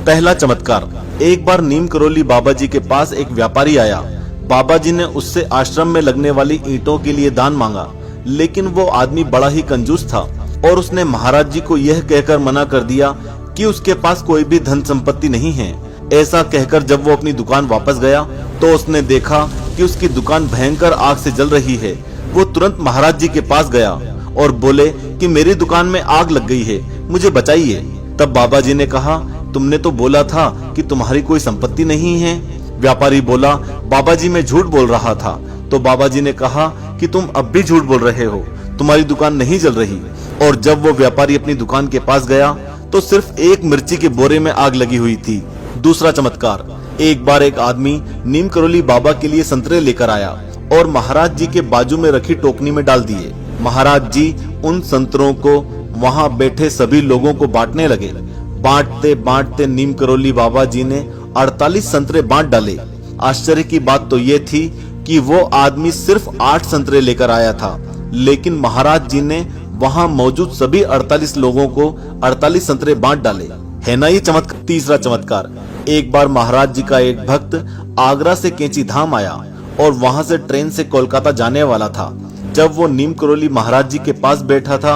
पहला चमत्कार। एक बार नीम करोली बाबा जी के पास एक व्यापारी आया। बाबा जी ने उससे आश्रम में लगने वाली ईंटों के लिए दान मांगा, लेकिन वो आदमी बड़ा ही कंजूस था और उसने महाराज जी को यह कहकर मना कर दिया कि उसके पास कोई भी धन संपत्ति नहीं है। ऐसा कहकर जब वो अपनी दुकान वापस गया तो उसने देखा कि उसकी दुकान भयंकर आग से जल रही है। वो तुरंत महाराज जी के पास गया और बोले कि मेरी दुकान में आग लग गई है, मुझे बचाइए। तब बाबा जी ने कहा, तुमने तो बोला था कि तुम्हारी कोई संपत्ति नहीं है। व्यापारी बोला, बाबा जी मैं झूठ बोल रहा था। तो बाबा जी ने कहा कि तुम अब भी झूठ बोल रहे हो, तुम्हारी दुकान नहीं जल रही। और जब वो व्यापारी अपनी दुकान के पास गया तो सिर्फ एक मिर्ची के बोरे में आग लगी हुई थी। दूसरा चमत्कार। एक बार एक आदमी नीम करोली बाबा के लिए संतरे लेकर आया और महाराज जी के बाजू में रखी टोकनी में डाल दिए। महाराज जी उन संतरों को वहां बैठे सभी लोगों को बांटने लगे। बांटते बांटते नीम करोली बाबा जी ने 48 संतरे बांट डाले। आश्चर्य की बात तो ये थी कि वो आदमी सिर्फ 8 संतरे लेकर आया था, लेकिन महाराज जी ने वहां मौजूद सभी 48 लोगों को 48 संतरे बांट डाले। है ना ये चमत्कार। तीसरा चमत्कार। एक बार महाराज जी का एक भक्त आगरा से कैंची धाम आया और वहां से ट्रेन से कोलकाता जाने वाला था। जब वो नीम करोली महाराज जी के पास बैठा था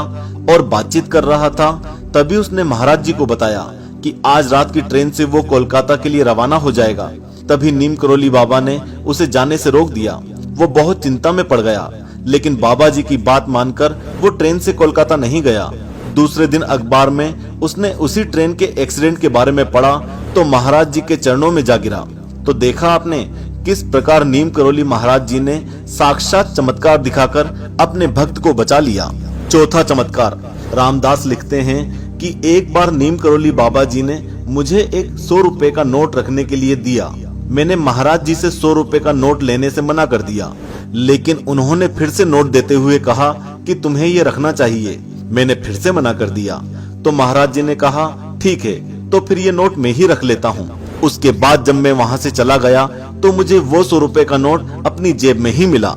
और बातचीत कर रहा था, तभी उसने महाराज जी को बताया कि आज रात की ट्रेन से वो कोलकाता के लिए रवाना हो जाएगा। तभी नीम करोली बाबा ने उसे जाने से रोक दिया। वो बहुत चिंता में पड़ गया, लेकिन बाबा जी की बात मानकर वो ट्रेन से कोलकाता नहीं गया। दूसरे दिन अखबार में उसने उसी ट्रेन के एक्सीडेंट के बारे में पढ़ा तो महाराज जी के चरणों में जा गिरा। तो देखा आपने किस प्रकार नीम करोली महाराज जी ने साक्षात चमत्कार दिखाकर अपने भक्त को बचा लिया। चौथा चमत्कार। रामदास लिखते हैं कि एक बार नीम करोली बाबा जी ने मुझे एक 100 रुपए का नोट रखने के लिए दिया। मैंने महाराज जी से 100 रुपए का नोट लेने से मना कर दिया, लेकिन उन्होंने फिर से नोट देते हुए कहा कि तुम्हें ये रखना चाहिए। मैंने फिर से मना कर दिया तो महाराज जी ने कहा, ठीक है तो फिर ये नोट मैं ही रख लेता हूँ। उसके बाद जब मैं वहां से चला गया तो मुझे वो 100 रुपए का नोट अपनी जेब में ही मिला।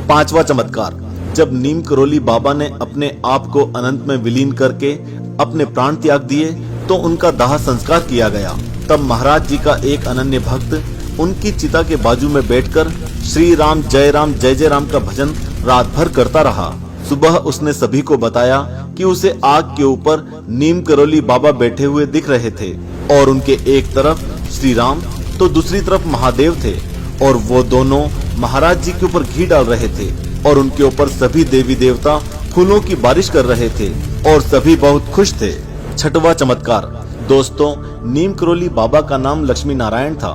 पांचवा चमत्कार। जब नीम करोली बाबा ने अपने आप को अनंत में विलीन करके अपने प्राण त्याग दिए तो उनका दाह संस्कार किया गया। तब महाराज जी का एक अनन्य भक्त उनकी चिता के बाजू में बैठकर श्री राम जय राम का भजन रात भर करता रहा। सुबह उसने सभी को बताया कि उसे आग के ऊपर नीम करोली बाबा बैठे हुए दिख रहे थे और उनके एक तरफ श्री राम तो दूसरी तरफ महादेव थे और वो दोनों महाराज जी के ऊपर घी डाल रहे थे और उनके ऊपर सभी देवी देवता फूलों की बारिश कर रहे थे और सभी बहुत खुश थे। छठवां चमत्कार। दोस्तों, नीम करोली बाबा का नाम लक्ष्मी नारायण था।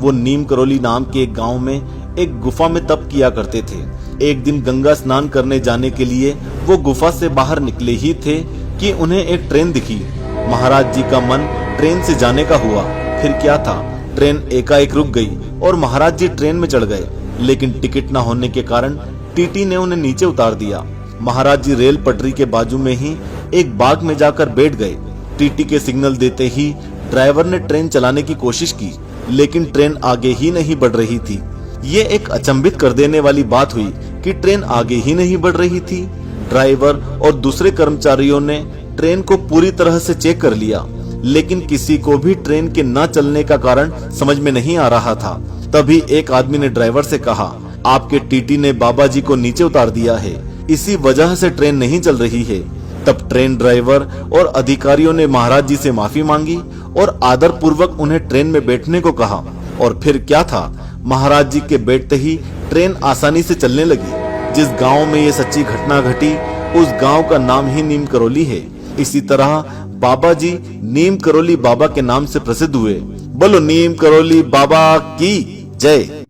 वो नीम करोली नाम के एक गांव में एक गुफा में तप किया करते थे। एक दिन गंगा स्नान करने जाने के लिए वो गुफा से बाहर निकले ही थे कि उन्हें एक ट्रेन दिखी। महाराज जी का मन ट्रेन से जाने का हुआ। फिर क्या था, ट्रेन एकाएक रुक गई और महाराज जी ट्रेन में चढ़ गए, लेकिन टिकट न होने के कारण टीटी ने उन्हें नीचे उतार दिया। महाराज जी रेल पटरी के बाजू में ही एक बाग में जाकर बैठ गए। टीटी के सिग्नल देते ही ड्राइवर ने ट्रेन चलाने की कोशिश की, लेकिन ट्रेन आगे ही नहीं बढ़ रही थी। ये एक अचंभित कर देने वाली बात हुई कि ट्रेन आगे ही नहीं बढ़ रही थी। ड्राइवर और दूसरे कर्मचारियों ने ट्रेन को पूरी तरह से चेक कर लिया, लेकिन किसी को भी ट्रेन के न चलने का कारण समझ में नहीं आ रहा था। तभी एक आदमी ने ड्राइवर से कहा, आपके टीटी ने बाबा जी को नीचे उतार दिया है, इसी वजह से ट्रेन नहीं चल रही है। तब ट्रेन ड्राइवर और अधिकारियों ने महाराज जी से माफी मांगी और आदर पूर्वक उन्हें ट्रेन में बैठने को कहा। और फिर क्या था, महाराज जी के बैठते ही ट्रेन आसानी से चलने लगी। जिस गांव में ये सच्ची घटना घटी उस गांव का नाम ही नीम करोली है। इसी तरह बाबा जी नीम करोली बाबा के नाम से प्रसिद्ध हुए। बोलो नीम करोली बाबा की जय।